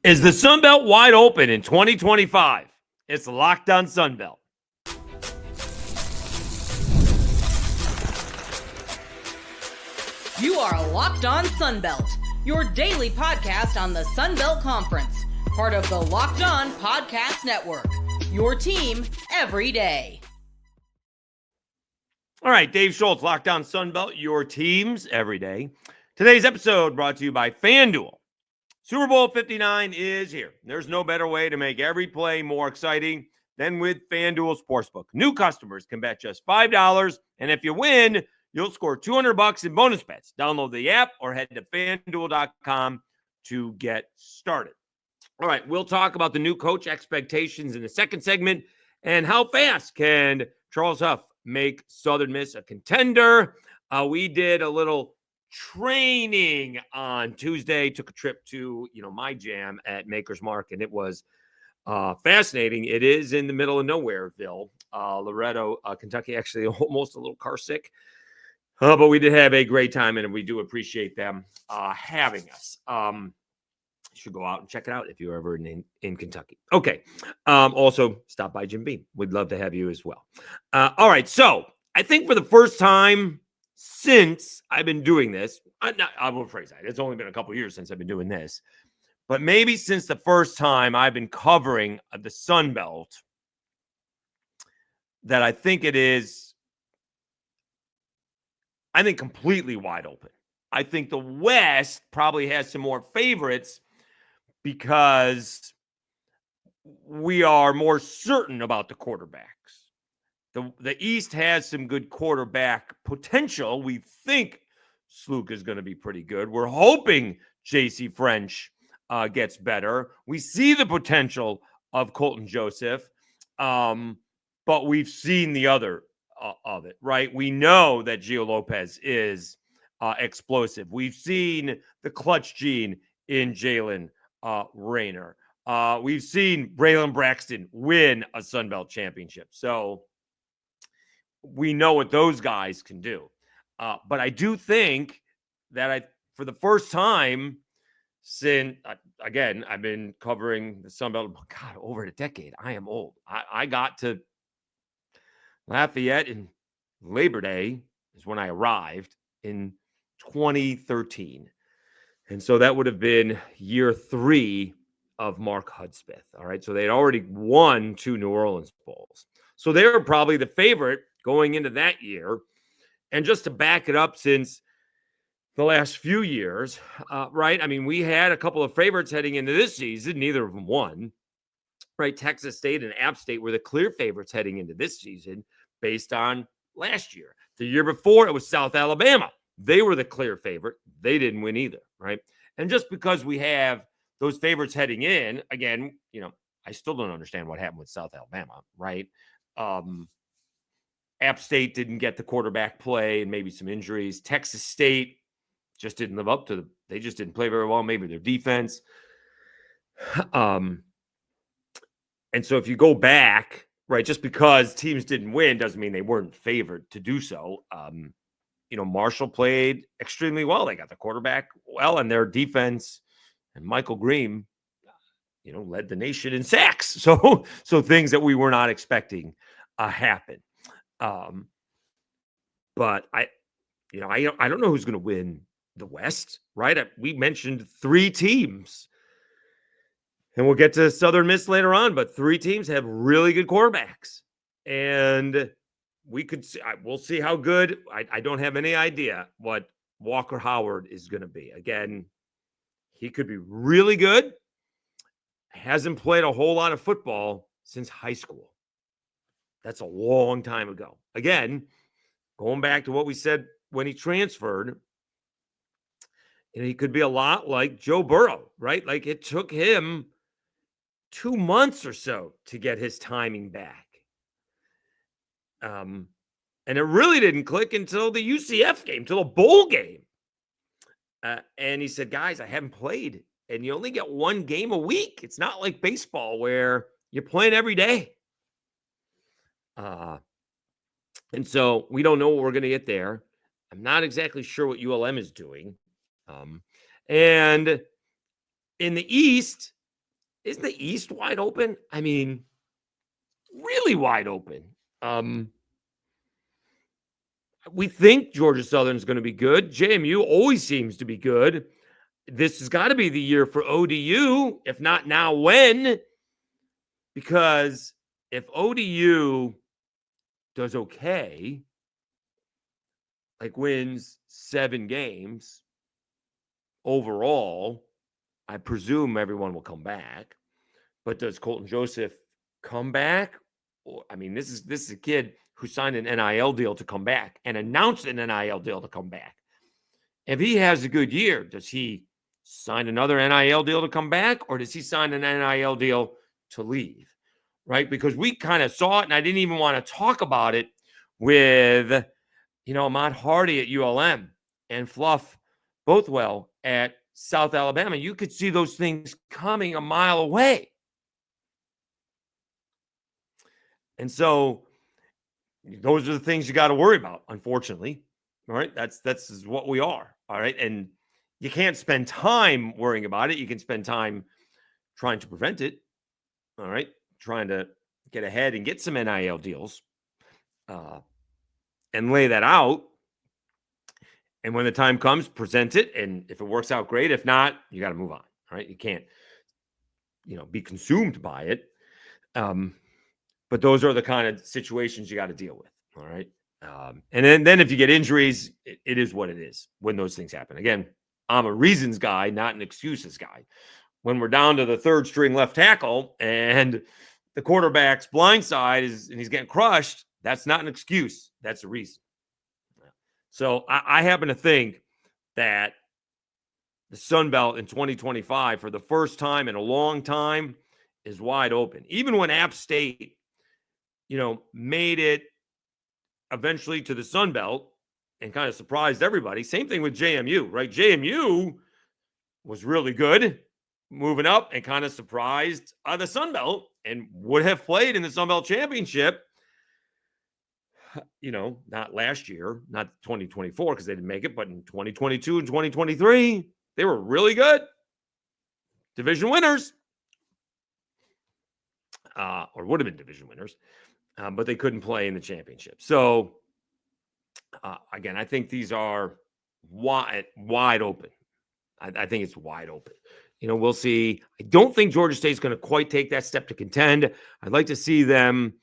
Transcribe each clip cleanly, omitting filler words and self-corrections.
Is the Sun Belt wide open in 2025? It's Locked On Sun Belt. You are Locked On Sun Belt, your daily podcast on the Sun Belt Conference, part of the Locked On Podcast Network, your team every day. All right, Dave Schultz, Locked On Sun Belt, your teams every day. Today's episode brought to you by FanDuel. Super Bowl 59 is here. There's no better way to make every play more exciting than with FanDuel Sportsbook. New customers can bet just $5, and if you win, you'll score $200 in bonus bets. Download the app or head to FanDuel.com to get started. All right, we'll talk about the new coach expectations in the second segment and how fast can Charles Huff make Southern Miss a contender. We did a little training on Tuesday, took a trip to, my jam at Maker's Mark, and it was fascinating. It is in the middle of nowhereville, Loretto, Kentucky, actually almost a little car sick. But we did have a great time, and we do appreciate them having us. You should go out and check it out if you're ever in Kentucky. Okay. Also, stop by Jim Beam. We'd love to have you as well. All right. So I think for the first time since I've been doing this, I will phrase that. It's only been a couple years since I've been doing this. But maybe since the first time I've been covering the Sun Belt, that I think it is, completely wide open. I think the West probably has some more favorites because we are more certain about the quarterbacks. The East has some good quarterback potential. We think Slook is going to be pretty good. We're hoping J.C. French gets better. We see the potential of Colton Joseph, but we've seen the other of it, right? We know that Gio Lopez is explosive. We've seen the clutch gene in Jalen Rayner. We've seen Braylon Braxton win a Sun Belt championship. So we know what those guys can do. But I do think that for the first time since, again, I've been covering the Sun Belt, over a decade. I am old. I got to Lafayette in Labor Day is when I arrived in 2013. And so that would have been year 3 of Mark Hudspeth. All right. So they'd already won 2 New Orleans Bowls. So they were probably the favorite going into that year. And just to back it up since the last few years, right? I mean, we had a couple of favorites heading into this season. Neither of them won, right? Texas State and App State were the clear favorites heading into this season based on last year. The year before, it was South Alabama. They were the clear favorite. They didn't win either, right? And just because we have those favorites heading in, again, I still don't understand what happened with South Alabama, right? App State didn't get the quarterback play and maybe some injuries. Texas State just didn't live up to they just didn't play very well. Maybe their defense. And so if you go back, right, just because teams didn't win doesn't mean they weren't favored to do so. Marshall played extremely well. They got the quarterback well, and their defense and Michael Green, led the nation in sacks. So things that we were not expecting happen. But I don't know who's going to win the West, right? We mentioned 3 teams, and we'll get to Southern Miss later on, but 3 teams have really good quarterbacks, and we'll see how good. I don't have any idea what Walker Howard is going to be. Again, he could be really good. Hasn't played a whole lot of football since high school. That's a long time ago. Again, going back to what we said when he transferred, he could be a lot like Joe Burrow, right? Like it took him 2 months or so to get his timing back. And it really didn't click until the UCF game, till a bowl game. And he said, guys, I haven't played. And you only get 1 game a week. It's not like baseball where you're playing every day. And so we don't know what we're going to get there. I'm not exactly sure what ULM is doing. And in the East, isn't the East wide open? I mean, really wide open. We think Georgia Southern is going to be good. JMU always seems to be good. This has got to be the year for ODU. If not now, when? Because if ODU does okay, like wins 7 games overall, I presume everyone will come back. But does Colton Joseph come back? I mean, this is a kid who signed an NIL deal to come back and announced an NIL deal to come back. If he has a good year, does he sign another NIL deal to come back, or does he sign an NIL deal to leave? Right? Because we kind of saw it, and I didn't even want to talk about it with, Ahmad Hardy at ULM and Fluff Bothwell at South Alabama. You could see those things coming a mile away. And so those are the things you got to worry about, unfortunately. All right. That's what we are. All right. And you can't spend time worrying about it. You can spend time trying to prevent it. All right. Trying to get ahead and get some NIL deals and lay that out. And when the time comes, present it. And if it works out, great. If not, you got to move on. All right. You can't, be consumed by it. But those are the kind of situations you got to deal with. All right. And then if you get injuries, it is what it is when those things happen. Again, I'm a reasons guy, not an excuses guy. When we're down to the third string left tackle and the quarterback's blind side and he's getting crushed, that's not an excuse. That's a reason. So I happen to think that the Sun Belt in 2025, for the first time in a long time, is wide open. Even when App State, made it eventually to the Sun Belt and kind of surprised everybody. Same thing with JMU, right? JMU was really good moving up and kind of surprised the Sun Belt and would have played in the Sun Belt Championship, not last year, not 2024 because they didn't make it, but in 2022 and 2023, they were really good. Division winners. Or would have been division winners. But they couldn't play in the championship. So, again, I think these are wide open. I think it's wide open. We'll see. I don't think Georgia State's going to quite take that step to contend. I'd like to see them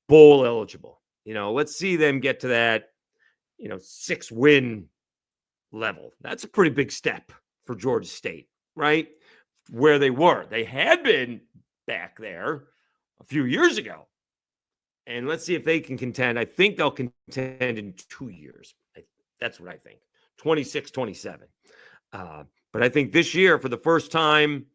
bowl eligible. Let's see them get to that, 6-win level. That's a pretty big step for Georgia State, right? Where they were. They had been back there a few years ago. And let's see if they can contend. I think they'll contend in 2 years. That's what I think. 26, 27. But I think this year, for the first time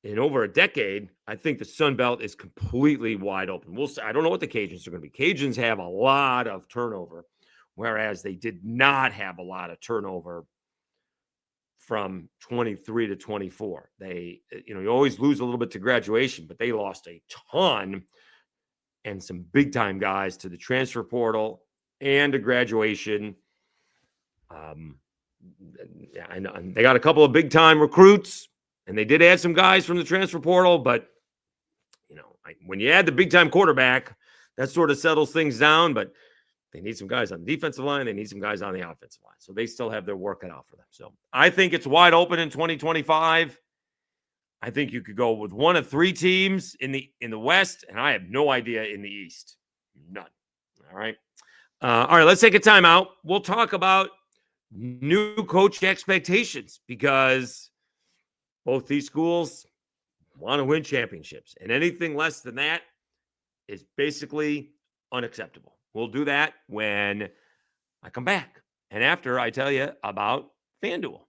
in over a decade, I think the Sun Belt is completely wide open. We'll see. I don't know what the Cajuns are going to be. Cajuns have a lot of turnover, whereas they did not have a lot of turnover from 23 to 24. They, you always lose a little bit to graduation, but they lost a ton and some big-time guys to the transfer portal and to graduation. And they got a couple of big-time recruits, and they did add some guys from the transfer portal, but, when you add the big-time quarterback, that sort of settles things down, but they need some guys on the defensive line. They need some guys on the offensive line. So they still have their work cut out for them. So I think it's wide open in 2025. I think you could go with one of 3 teams in the West, and I have no idea in the East. None. All right. Let's take a timeout. We'll talk about new coach expectations because both these schools want to win championships, and anything less than that is basically unacceptable. We'll do that when I come back and after I tell you about FanDuel.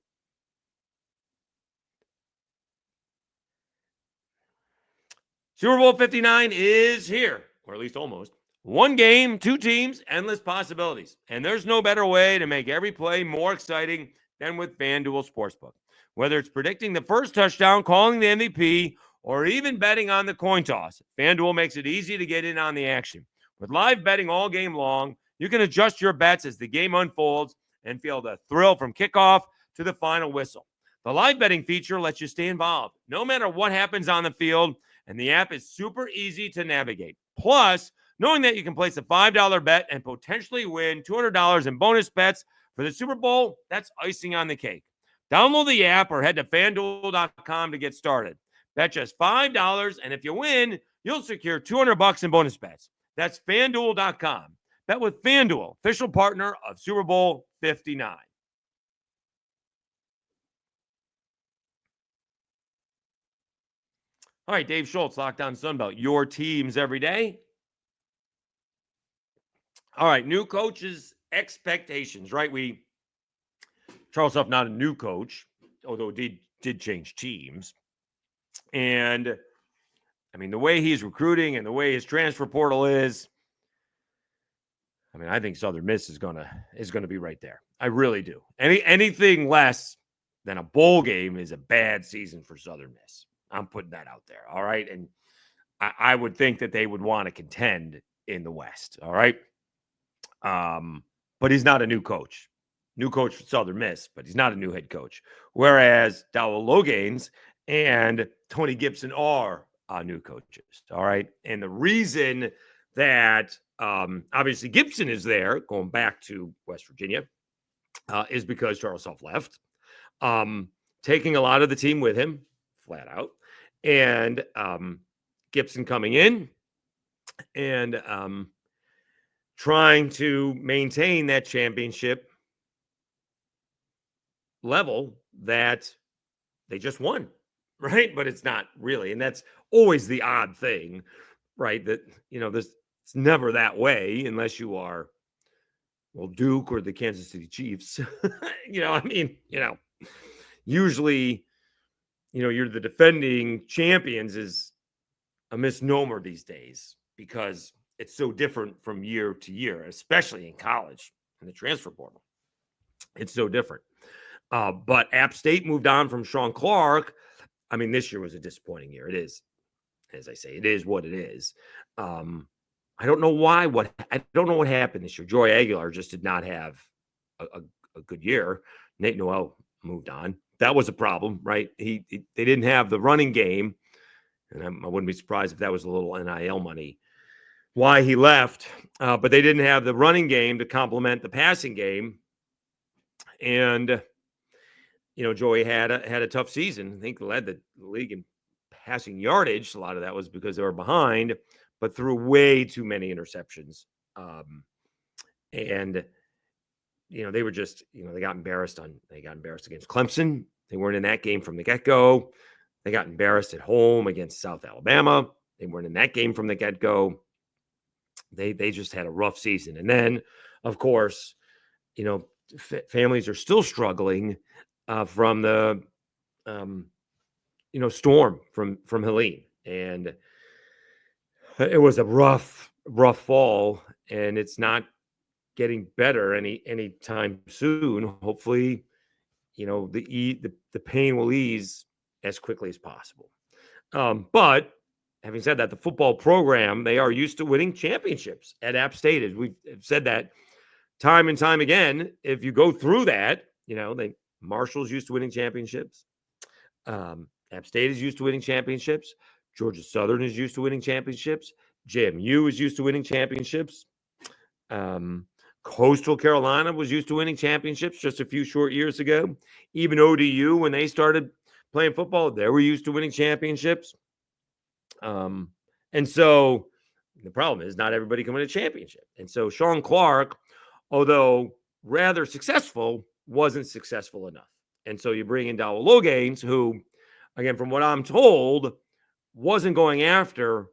Super Bowl 59 is here, or at least almost. 1 game, 2 teams, endless possibilities. And there's no better way to make every play more exciting than with FanDuel Sportsbook. Whether it's predicting the first touchdown, calling the MVP, or even betting on the coin toss, FanDuel makes it easy to get in on the action. With live betting all game long, you can adjust your bets as the game unfolds and feel the thrill from kickoff to the final whistle. The live betting feature lets you stay involved no matter what happens on the field, and the app is super easy to navigate. Plus, knowing that you can place a $5 bet and potentially win $200 in bonus bets for the Super Bowl, that's icing on the cake. Download the app or head to FanDuel.com to get started. Bet just $5, and if you win, you'll secure $200 in bonus bets. That's FanDuel.com. Bet with FanDuel, official partner of Super Bowl 59. All right, Dave Schultz, Lockdown Sunbelt, your teams every day. All right, new coaches' expectations, right? Charles Huff, not a new coach, although did change teams. And, I mean, the way he's recruiting and the way his transfer portal is, I mean, I think Southern Miss is gonna be right there. I really do. Anything less than a bowl game is a bad season for Southern Miss. I'm putting that out there. All right. And I would think that they would want to contend in the West. All right. But he's not a new coach. New coach for Southern Miss, but he's not a new head coach. Whereas Dowell Loggains and Tony Gibson are new coaches. All right. And the reason that obviously Gibson is there, going back to West Virginia, is because Charles Huff left, taking a lot of the team with him, flat out, and Gibson coming in and trying to maintain that championship level that they just won, right? But it's not really, and that's always the odd thing, right? That, it's never that way unless you are, well, Duke or the Kansas City Chiefs. Usually, you're the defending champions is a misnomer these days because it's so different from year to year, especially in college and the transfer portal. It's so different. But App State moved on from Sean Clark. I mean, this year was a disappointing year. It is, as I say, it is what it is. I don't know why. I don't know what happened this year. Joy Aguilar just did not have a good year. Nate Noel moved on. That was a problem, right? They didn't have the running game, and I wouldn't be surprised if that was a little NIL money why he left. But they didn't have the running game to complement the passing game, and Joey had a tough season. I think led the league in passing yardage. A lot of that was because they were behind, but threw way too many interceptions. And they were just, they got embarrassed against Clemson. They weren't in that game from the get-go. They got embarrassed at home against South Alabama. They weren't in that game from the get-go. They just had a rough season. And then, of course, families are still struggling from the, storm from Helene. And it was a rough fall, and it's not getting better anytime soon. Hopefully, the pain will ease as quickly as possible. But having said that, the football program, they are used to winning championships at App State. As we've said that time and time again, if you go through that, Marshall's used to winning championships. App State is used to winning championships. Georgia Southern is used to winning championships. JMU is used to winning championships. Coastal Carolina was used to winning championships just a few short years ago. Even ODU, when they started playing football, they were used to winning championships. And so the problem is not everybody can win a championship. And so Sean Clark, although rather successful, wasn't successful enough. And so you bring in Dowell Loggains, who, again, from what I'm told, wasn't going after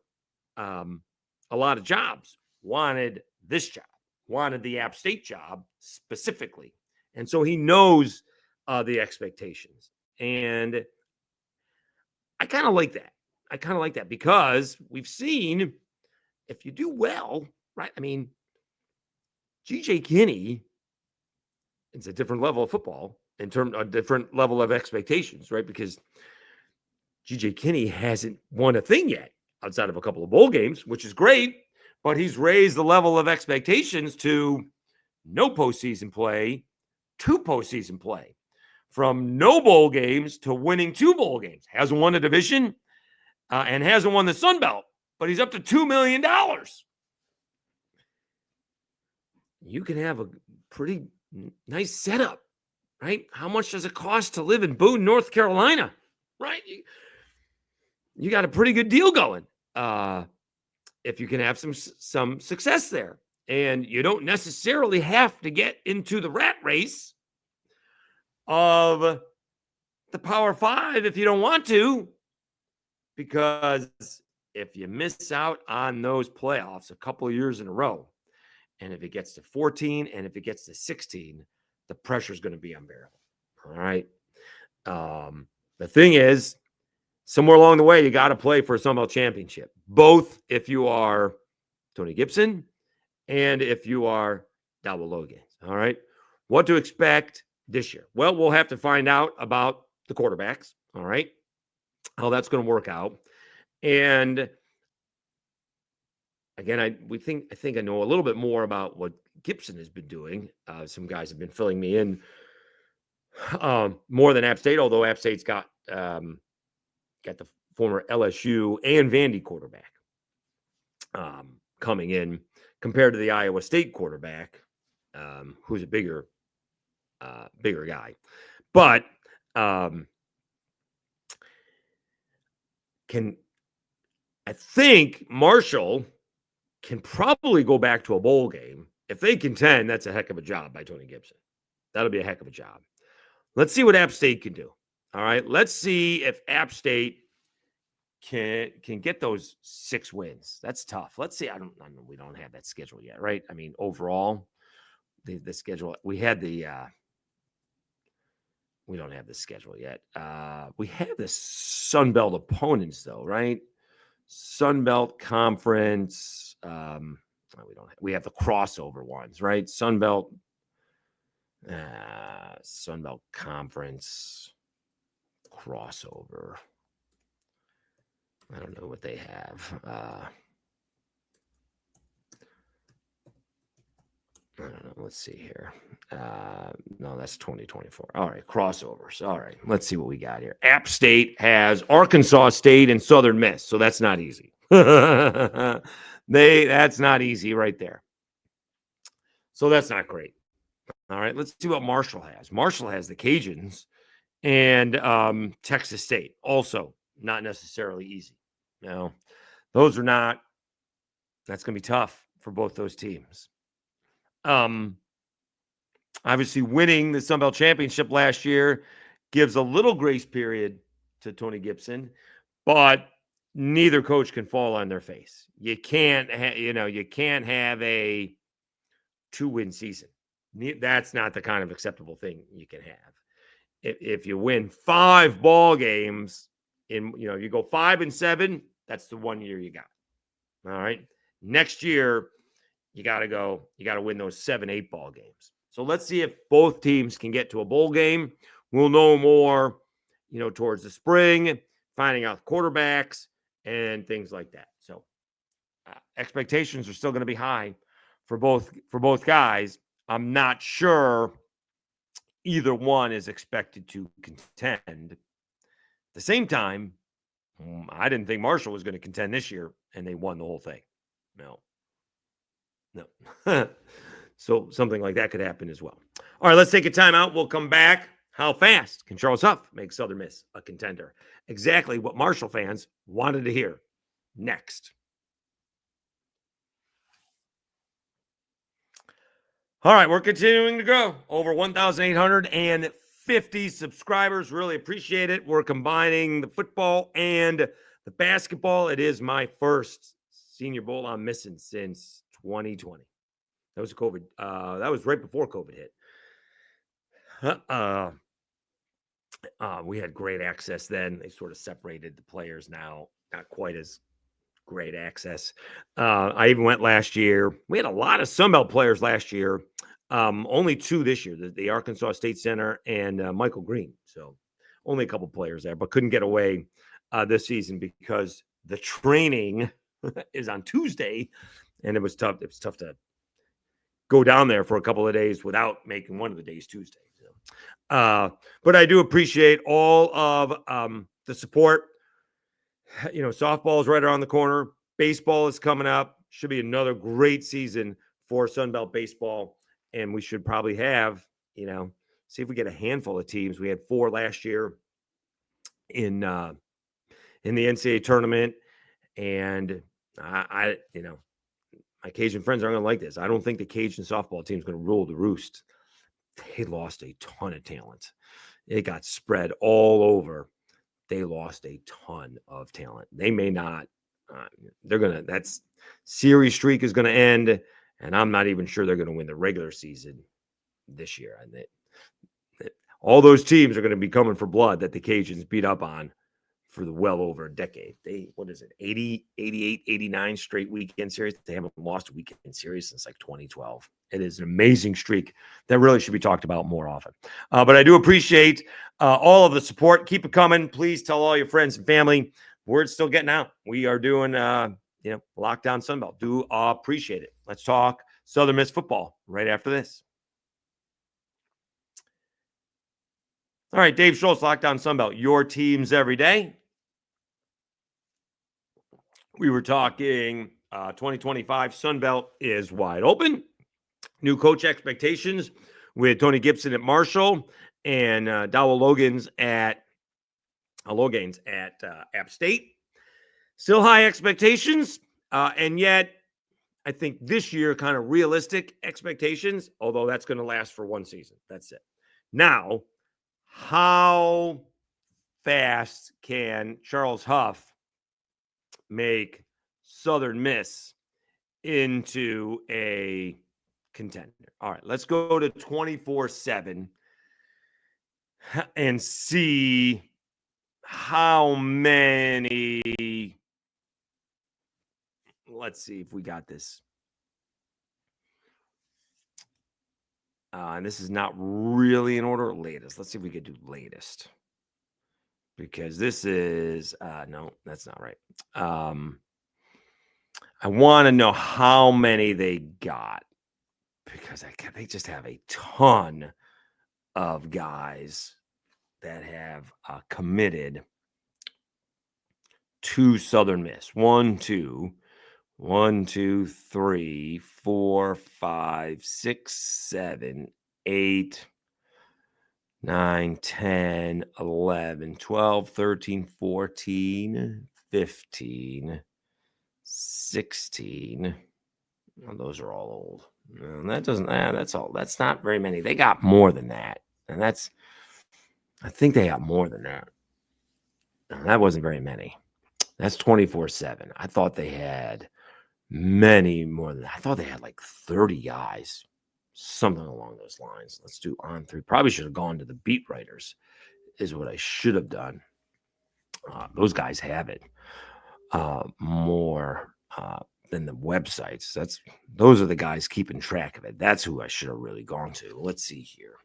a lot of jobs, wanted this job, wanted the App State job specifically. And so he knows the expectations. And I kind of like that. Because we've seen if you do well, right? I mean, GJ Kinney, it's a different level of football in terms of a different level of expectations, right? Because GJ Kinney hasn't won a thing yet outside of a couple of bowl games, which is great, but he's raised the level of expectations to no postseason play, to postseason play from no bowl games to winning 2 bowl games. Hasn't won a division and hasn't won the Sun Belt, but he's up to $2 million. You can have a pretty nice setup, right? How much does it cost to live in Boone, North Carolina, right? You got a pretty good deal going if you can have some success there. And you don't necessarily have to get into the rat race of the Power 5 if you don't want to, because if you miss out on those playoffs a couple of years in a row, and if it gets to 14 and if it gets to 16, the pressure is going to be unbearable. All right. The thing is, somewhere along the way, you got to play for a Sun Belt championship, both if you are Tony Gibson and if you are Dowell Loggains. All right. What to expect this year? Well, we'll have to find out about the quarterbacks. All right. How that's going to work out. And again, I think I know a little bit more about what Gibson has been doing. Some guys have been filling me in more than App State, although App State's got the former LSU and Vandy quarterback coming in compared to the Iowa State quarterback, who's a bigger guy. But I think Marshall can probably go back to a bowl game. If they contend, that's a heck of a job by Tony Gibson. That'll be a heck of a job. Let's see what App State can do. All right. Let's see if App State can get those 6 wins. That's tough. Let's see. I don't know. We don't have that schedule yet, right? I mean, overall, the schedule, we had the we don't have the schedule yet. We have the Sun Belt opponents though, right? Sun Belt Conference. We have the crossover ones, right? Sun Belt Conference crossover. I don't know what they have. I don't know. Let's see here. No, that's 2024. All right, crossovers. All right, let's see what we got here. App State has Arkansas State and Southern Miss, so that's not easy. That's not easy right there. So that's not great. All right, let's see what Marshall has. Marshall has the Cajuns and Texas State. Also, not necessarily easy. No, those are not. That's going to be tough for both those teams. Obviously, winning the Sun Belt Championship last year gives a little grace period to Tony Gibson, but neither coach can fall on their face. You can't have a 2-win season. That's not the kind of acceptable thing you can have. If you win 5 ball games you go 5-7, that's the 1 year you got. All right. Next year, you got to win those 7-8 ball games. So let's see if both teams can get to a bowl game. We'll know more, towards the spring, finding out quarterbacks and things like that. So expectations are still going to be high for both guys. I'm not sure either one is expected to contend. At the same time, I didn't think Marshall was going to contend this year, and they won the whole thing. No. So something like that could happen as well. All right, let's take a timeout. We'll come back. How fast can Charles Huff make Southern Miss a contender? Exactly what Marshall fans wanted to hear. Next. All right, we're continuing to grow. Over 1,850 subscribers. Really appreciate it. We're combining the football and the basketball. It is my first Senior Bowl I'm missing since 2020. That was COVID. That was right before COVID hit. We had great access then. They sort of separated the players now. Not quite as great access. I even went last year. We had a lot of Sun Belt players last year. Only 2 this year, the Arkansas State Center and Michael Green. So only a couple players there, but couldn't get away this season because the training is on Tuesday, and it was tough. It was tough to go down there for a couple of days without making one of the days Tuesday. So But I do appreciate all of the support. Softball is right around the corner. Baseball is coming up. Should be another great season for Sunbelt baseball. And we should probably have, see if we get a handful of teams. We had 4 last year in the NCAA tournament. And my Cajun friends aren't going to like this. I don't think the Cajun softball team is going to rule the roost. They lost a ton of talent. It got spread all over. They lost a ton of talent. They may not. That's series streak is going to end, and I'm not even sure they're going to win the regular season this year. And all those teams are going to be coming for blood that the Cajuns beat up on for the well over a decade. 80, 88, 89 straight weekend series. They haven't lost a weekend series since like 2012. It is an amazing streak that really should be talked about more often. But I do appreciate all of the support. Keep it coming. Please tell all your friends and family. Word's still getting out. We are doing, Lockdown Sunbelt. Do appreciate it. Let's talk Southern Miss football right after this. All right, Dave Schultz, Lockdown Sunbelt, your teams every day. We were talking 2025 Sunbelt is wide open. New coach expectations with Tony Gibson at Marshall and Dowell Loggains at App State. Still high expectations, and yet I think this year kind of realistic expectations, although that's going to last for one season. That's it. Now, how fast can Charles Huff make Southern Miss into a contender? All right, let's go to 24/7 and see how many. Let's see if we got this. And this is not really in order. Latest. Let's see if we could do latest. Because this is no, that's not right. I want to know how many they got, because they just have a ton of guys that have committed to Southern Miss. 1, 2, 3, 4, 5, 6, 7, 8, 9, 10, 11, 12, 13, 14, 15, 16. Well, those are all old. No, that doesn't, that's all. That's not very many. They got more than that. And I think they got more than that. No, that wasn't very many. That's 24/7. I thought they had many more than that. I thought they had like 30 guys, something along those lines. Let's do on 3. Probably should have gone to the beat writers, is what I should have done. Those guys have it more than the websites. Those are the guys keeping track of it. That's who I should have really gone to. Let's see here.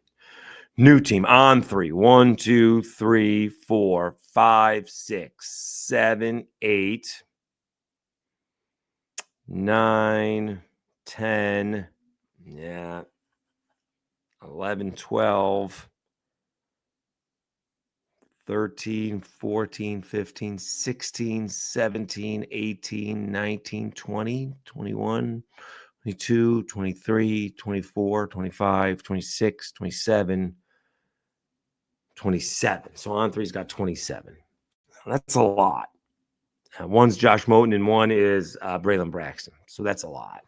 New team on 3. 1, 2, 3, 4, 5, 6, 7, 8, 9, 10, 11, 12, 13, 14, 15, 16, 17, 18, 19, 20, 21, 22, 23, 24, 25, 26, 27, 27. So on 3's got 27. That's a lot. One's Josh Moten and one is Braylon Braxton. So that's a lot.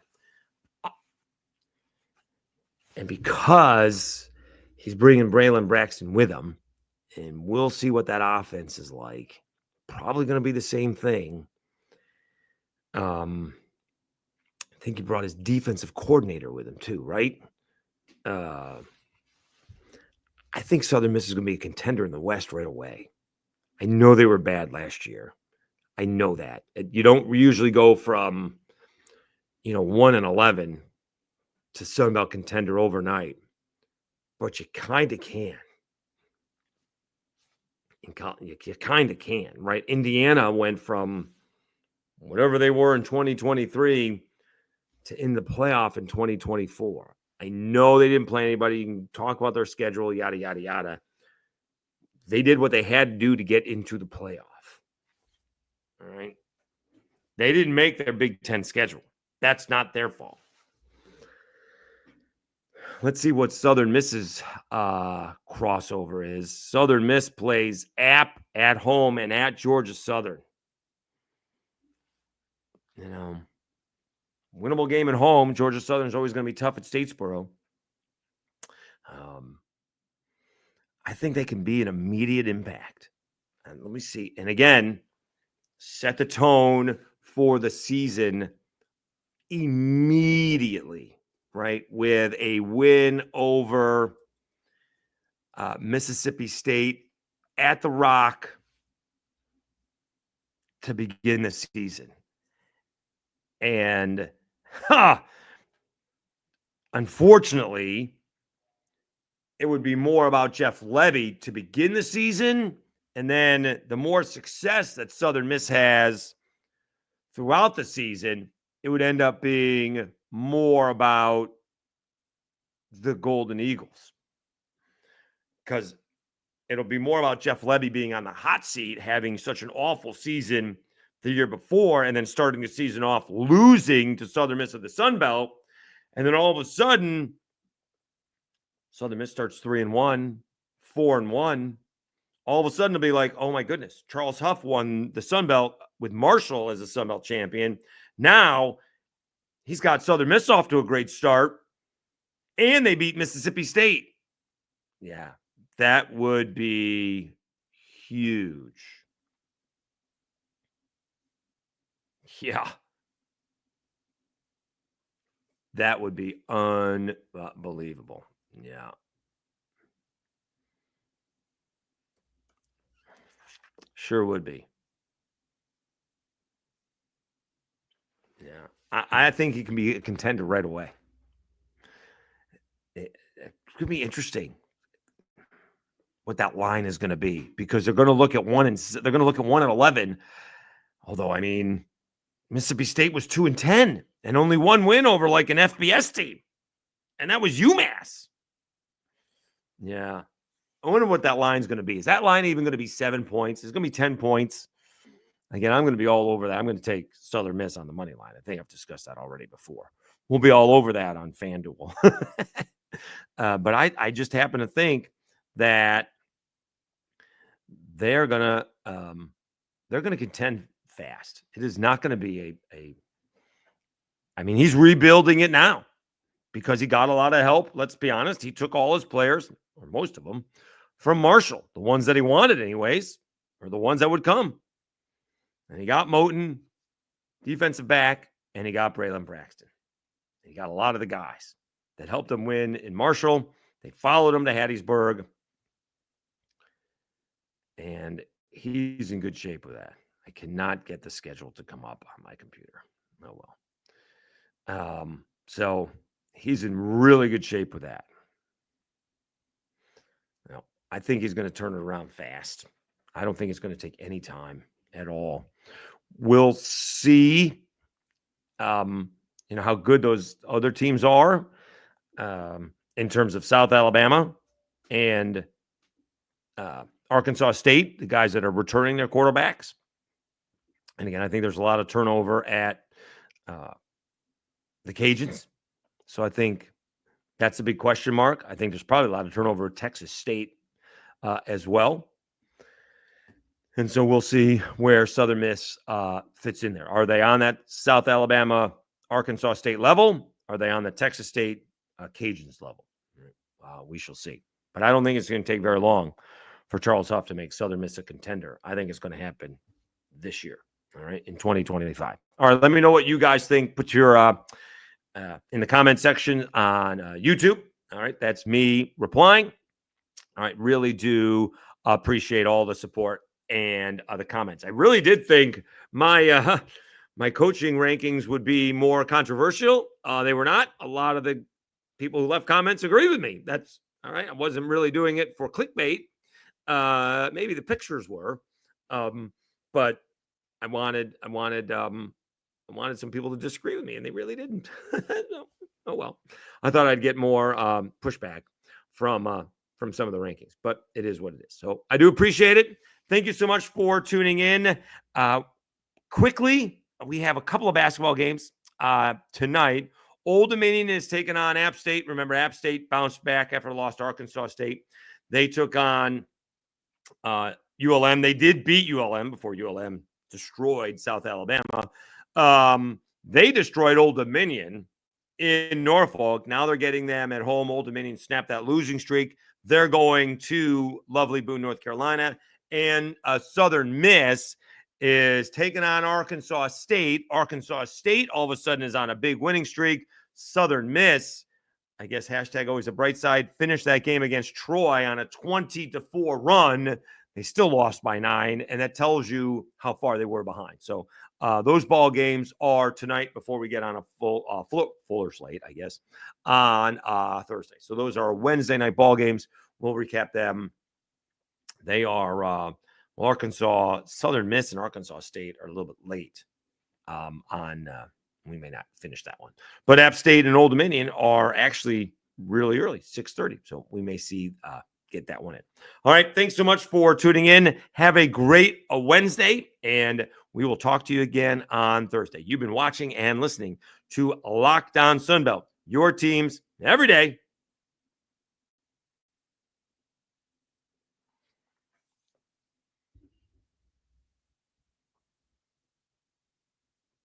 And because he's bringing Braylon Braxton with him, and we'll see what that offense is like. Probably going to be the same thing. I think he brought his defensive coordinator with him too, right? I think Southern Miss is going to be a contender in the West right away. I know they were bad last year. I know that. You don't usually go from, 1-11 to Sunbelt contender overnight, but you kind of can. You kind of can, right? Indiana went from whatever they were in 2023 to in the playoff in 2024. I know they didn't play anybody. You can talk about their schedule, yada, yada, yada. They did what they had to do to get into the playoff. All right. They didn't make their Big Ten schedule. That's not their fault. Let's see what Southern Miss's crossover is. Southern Miss plays App at home and at Georgia Southern. Winnable game at home. Georgia Southern is always going to be tough at Statesboro. I think they can be an immediate impact. And let me see. And again, set the tone for the season immediately, right? With a win over Mississippi State at the Rock to begin the season. And unfortunately, it would be more about Jeff Levy to begin the season. And then the more success that Southern Miss has throughout the season, it would end up being more about the Golden Eagles. Because it'll be more about Jeff Levy being on the hot seat, having such an awful season the year before, and then starting the season off losing to Southern Miss of the Sun Belt. And then all of a sudden, Southern Miss starts 3-1, 4-1. All of a sudden, it'll be like, oh my goodness, Charles Huff won the Sun Belt with Marshall as a Sun Belt champion. Now he's got Southern Miss off to a great start, and they beat Mississippi State. Yeah, that would be huge. Yeah. That would be unbelievable. Yeah. Sure would be. Yeah. I think he can be a contender right away. It could be interesting what that line is going to be, because they're going to look at 1 and 11. Although, I mean, Mississippi State was 2-10 and only one win over like an FBS team. And that was UMass. Yeah. I wonder what that line's going to be. Is that line even going to be 7 points? It's going to be 10 points. Again, I'm going to be all over that. I'm going to take Southern Miss on the money line. I think I've discussed that already before. We'll be all over that on FanDuel. But I just happen to think that they're going to contend fast. It is not going to be I mean, he's rebuilding it now because he got a lot of help. Let's be honest. He took all his players, or most of them, from Marshall, the ones that he wanted anyways, or the ones that would come. And he got Moten, defensive back, and he got Braylon Braxton. He got a lot of the guys that helped him win in Marshall. They followed him to Hattiesburg. And he's in good shape with that. I cannot get the schedule to come up on my computer. Oh, well. So he's in really good shape with that. Now, I think he's going to turn it around fast. I don't think it's going to take any time at all. We'll see, how good those other teams are in terms of South Alabama and Arkansas State, the guys that are returning their quarterbacks. And again, I think there's a lot of turnover at the Cajuns. So I think that's a big question mark. I think there's probably a lot of turnover at Texas State as well. And so we'll see where Southern Miss fits in there. Are they on that South Alabama, Arkansas State level? Are they on the Texas State Cajuns level? We shall see. But I don't think it's going to take very long for Charles Huff to make Southern Miss a contender. I think it's going to happen this year, all right, in 2025. All right, let me know what you guys think. Put your in the comment section on YouTube. All right, that's me replying. All right, really do appreciate all the support and the comments. I really did think my my coaching rankings would be more controversial. They were not. A lot of the people who left comments agree with me. That's all right. I wasn't really doing it for clickbait. Maybe the pictures were, but I wanted I wanted some people to disagree with me, and they really didn't. Oh well. I thought I'd get more pushback from some of the rankings, but it is what it is. So I do appreciate it. Thank you so much for tuning in. Quickly, we have a couple of basketball games tonight. Old Dominion is taking on App State. Remember, App State bounced back after lost to Arkansas State. They took on ULM. They did beat ULM before ULM destroyed South Alabama. They destroyed Old Dominion in Norfolk. Now they're getting them at home. Old Dominion snapped that losing streak. They're going to lovely Boone, North Carolina. And Southern Miss is taking on Arkansas State. Arkansas State all of a sudden is on a big winning streak. Southern Miss, I guess hashtag always a bright side, finished that game against Troy on a 20-4 run. They still lost by 9, and that tells you how far they were behind. So those ball games are tonight before we get on a fuller slate, I guess, on Thursday. So those are Wednesday night ball games. We'll recap them. They are Arkansas, Southern Miss, and Arkansas State are a little bit late we may not finish that one. But App State and Old Dominion are actually really early, 6:30. So we may see get that one in. All right. Thanks so much for tuning in. Have a great Wednesday, and we will talk to you again on Thursday. You've been watching and listening to Locked On Sunbelt, your teams every day.